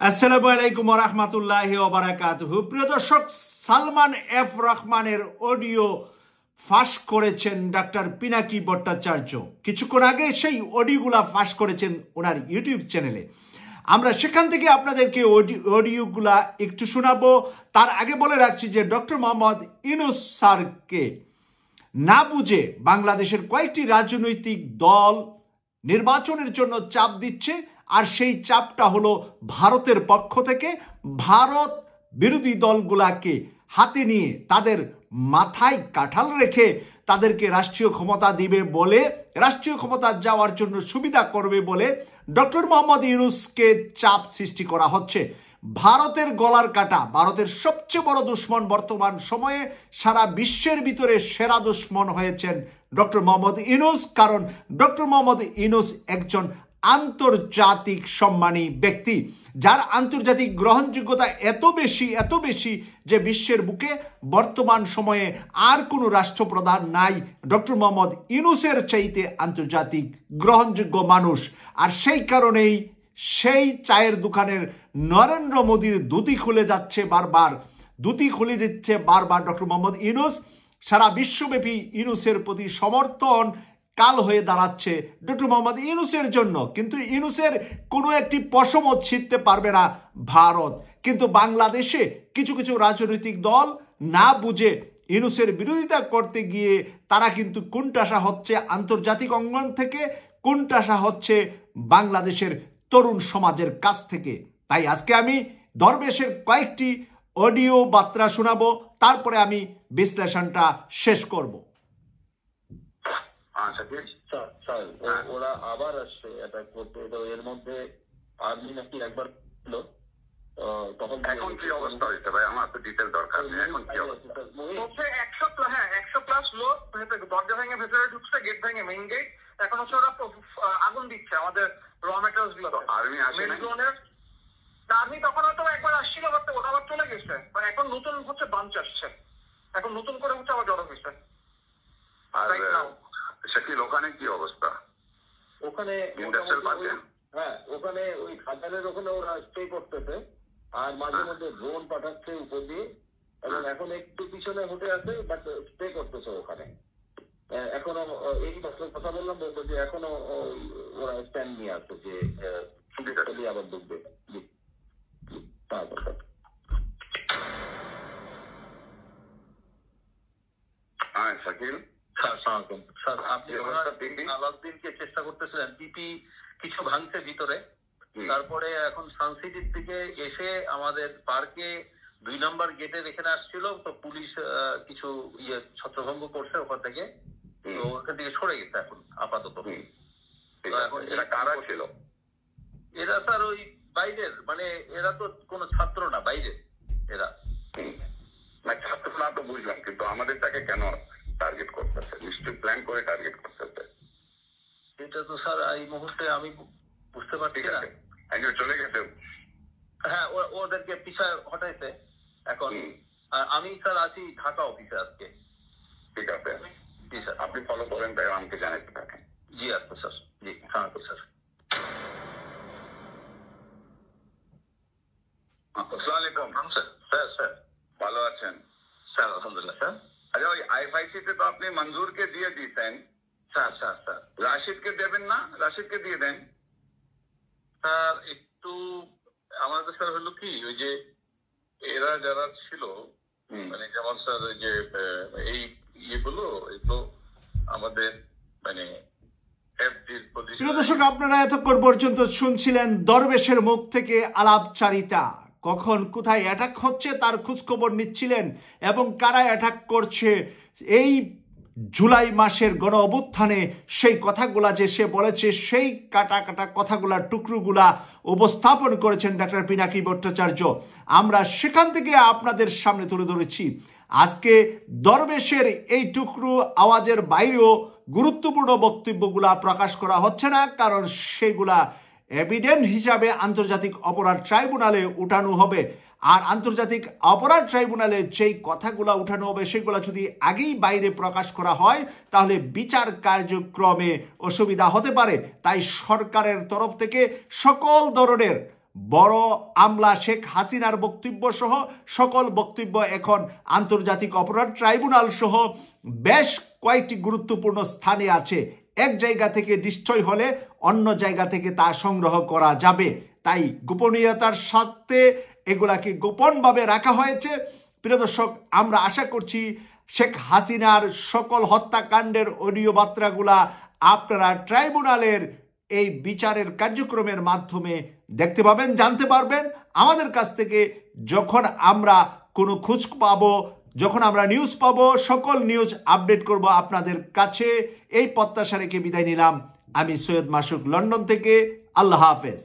আসসালামু আলাইকুম ওয়া রাহমাতুল্লাহি ওয়া বারাকাতুহু। প্রিয় দর্শক, সালমান এফ রহমানের অডিও ফাঁস করেছেন ডাক্তার পিনাকি ভট্টাচার্য। কিছুক্ষণ আগে সেই অডিওগুলা ফাঁস করেছেন ওনার ইউটিউব চ্যানেলে। আমরা সেখান থেকে আপনাদেরকে অডিওগুলা একটু শোনাবো। তার আগে বলে রাখছি যে ডক্টর মোহাম্মদ ইউনূস স্যারকে না বুঝে বাংলাদেশের কয়েকটি রাজনৈতিক দল নির্বাচনের জন্য চাপ দিচ্ছে, আর সেই চাপটা হলো ভারতের পক্ষ থেকে। ভারত বিরোধী দলগুলাকে হাতে নিয়ে তাদের মাথায় কাঁঠাল রেখে তাদেরকে রাষ্ট্রীয় ক্ষমতা দিবে বলে, রাষ্ট্রীয় ক্ষমতা যাওয়ার জন্য সুবিধা করবে বলে ডক্টর মোহাম্মদ ইউনূসকে চাপ সৃষ্টি করা হচ্ছে। ভারতের গলার কাটা, ভারতের সবচেয়ে বড় দুশ্মন বর্তমান সময়ে সারা বিশ্বের ভিতরে সেরা দুশ্মন হয়েছেন ডক্টর মোহাম্মদ ইউনূস। কারণ ডক্টর মোহাম্মদ ইউনূস একজন আন্তর্জাতিক সম্মানী ব্যক্তি, যার আন্তর্জাতিক গ্রহণযোগ্যতা এত বেশি যে বিশ্বের বুকে বর্তমান সময়ে আর কোনো রাষ্ট্রপ্রধান নাই ডক্টর মোহাম্মদ ইউনূসের চাইতে আন্তর্জাতিক গ্রহণযোগ্য মানুষ। আর সেই কারণেই সেই চায়ের দোকানের নরেন্দ্র মোদীর দুটি খুলে যাচ্ছে বারবার ডক্টর মোহাম্মদ ইউনূস। সারা বিশ্বব্যাপী ইউনূসের প্রতি সমর্থন কাল হয়ে দাঁড়াচ্ছে ডক্টর মোহাম্মদ ইউনূসের জন্য। কিন্তু ইউনূসের কোনো একটি পশমও ছিঁড়তে পারবে না ভারত। কিন্তু বাংলাদেশে কিছু রাজনৈতিক দল না বুঝে ইউনূসের বিরোধিতা করতে গিয়ে তারা কিন্তু কুণ্ঠাসা হচ্ছে আন্তর্জাতিক অঙ্গন থেকে, কুণ্ঠাসা হচ্ছে বাংলাদেশের তরুণ সমাজের কাছ থেকে। তাই আজকে আমি দরবেশের কয়েকটি অডিও বার্তা শোনাবো, তারপরে আমি বিশ্লেষণটা শেষ করব। ওরা আবার আসছে অ্যাটাক করতে, তো এর মধ্যে আর্মি নাকি একবার ছিল, তখন এখন কি অবস্থা হয়েছে ভাই? আমার তো ডিটেল দরকার নেই। এখন কি অবস্থা? 100+ লোক দরজা ভেঙে ভেতরে ঢুকছে, গেট ভেঙে মেইন গেট। এখন হচ্ছে ওরা আগুন দিচ্ছে আমাদের র মেটেরিয়ালস গুলো। আর্মি আসে না? আর্মি তখন হয়তো একবার আসছিল, বাট ওরা আবার চলে গেছে। এখন নতুন হচ্ছে বাঞ্চ আসছে, এখন নতুন করে হচ্ছে আবার জড়ো হয়েছে। আর শাকিল, ওখানে কি অবস্থা? ওখানে হ্যাঁ, ওখানে ওই খাজানের ওখানে ওরা স্টে করতেছে, আর মাঝে মধ্যে ড্রোন পাঠাচ্ছে উপর দিয়ে, এবং এখন একটু পিছনে হতে আছে, বাট স্টে করতেছে ওখানে এখনো। এই কথা বললাম, বলবো যে এখনো ওরা স্ট্যান্ড নিয়ে আছে যে আবার ঢুকবে। হ্যাঁ শাকিল স্যার, আপনি আলাউদ্দিনকে চেষ্টা করতেছিলেন, পিপি কিছু ভাঙছে ভিতরে, তারপরে এখন সানসিটির থেকে এসে আমাদের পার্কে 2 নম্বর গেটের এখানে আসছিল, তো পুলিশ কিছু ছত্রভঙ্গ করছে ওখান থেকে, তো ওখান থেকে সরে গেছে এখন আপাতত। এখন এরা কারা ছিল? এরা স্যার ওই বাইরের, মানে এরা তো কোনো ছাত্র না, বাইরে এরা। ছাত্র না তো বুঝলাম, কিন্তু আমাদেরটাকে কেন টার্গেট করতেছে? নিশ্চয়ই প্ল্যান করে টার্গেট করতেছে। এটা তো স্যার এই মুহূর্তে আমি বুঝতে পারছি না। একজন চলে গেছে, হ্যাঁ, ওদেরকে পিছায় হটাইছে এখন। আর আমি স্যার আছি ঢাকা অফিসে আজকে। ঠিক আছে, জি স্যার, আপনি ফলো করেন, তাই আমাকে জানাতে থাকেন। জি আচ্ছা স্যার, জি হ্যাঁ স্যার। আসসালামু আলাইকুম স্যার। স্যার ভালো আছেন? স্যার আলহামদুলিল্লাহ স্যার। আচ্ছা, ওই আইএফআইসি তে তো আপনি মঞ্জুরকে দিয়ে দিয়েছেন। স্যার রাশিদকে দেবেন না? রাশিদকে দিয়ে দেন স্যার। একটু আমাদের স্যার হলো কি, ওই যে এরা যারা ছিল, মানে যেমন স্যার ওই যে এই এগুলো আমাদের মানে প্রিয় দর্শক, আপনারা এতক্ষণ পর্যন্ত শুনছিলেন দরবেশের মুখ থেকে আলাপচারিতা। কখন কোথায় অ্যাটাক হচ্ছে তার খোঁজখবর নিচ্ছিলেন, এবং কারা অ্যাটাক করছে এই জুলাই মাসের গণ অভ্যুত্থানে সেই কথাগুলা যে সে বলেছে, সেই কাটা কথাগুলা টুকরোগুলা উপস্থাপন করেছেন ডাক্তার পিনাকি ভট্টাচার্য। আমরা সেখান থেকে আপনাদের সামনে তুলে ধরেছি। আজকে দরবেশের এই টুকরো আওয়াজের বাইরেও গুরুত্বপূর্ণ বক্তব্যগুলা প্রকাশ করা হচ্ছে না, কারণ সেগুলা এভিডেন্স হিসাবে আন্তর্জাতিক অপরাধ ট্রাইব্যুনালে উঠানো হবে। আর আন্তর্জাতিক অপরাধ ট্রাইব্যুনালে যেই কথাগুলো উঠানো হবে সেগুলো যদি আগেই বাইরে প্রকাশ করা হয় তাহলে বিচার কার্যক্রমে অসুবিধা হতে পারে। তাই সরকারের তরফ থেকে সকল ধরনের বড় আমলা শেখ হাসিনার বক্তব্য সহ সকল বক্তব্য এখন আন্তর্জাতিক অপরাধ ট্রাইব্যুনাল সহ বেশ কয়েকটি গুরুত্বপূর্ণ স্থানে আছে। এক জায়গা থেকে ডিস্ট্রয় হলে অন্য জায়গা থেকে তা সংগ্রহ করা যাবে, তাই গোপনীয়তার সাথে এগুলাকে গোপনভাবে রাখা হয়েছে। প্রিয় দর্শক, আমরা আশা করছি শেখ হাসিনার সকল হত্যাকাণ্ডের অডিও বার্তাগুলা আপনারা ট্রাইব্যুনালের এই বিচারের কার্যক্রমের মাধ্যমে দেখতে পাবেন, জানতে পারবেন। আমাদের কাছ থেকে যখন আমরা কোনো খোঁজ পাবো, যখন আমরা নিউজ পাবো, সকল নিউজ আপডেট করব আপনাদের কাছে। এই প্রত্যাশা রেখে বিদায় নিলাম। আমি সৈয়দ মাসুক, লন্ডন থেকে। আল্লাহ হাফেজ।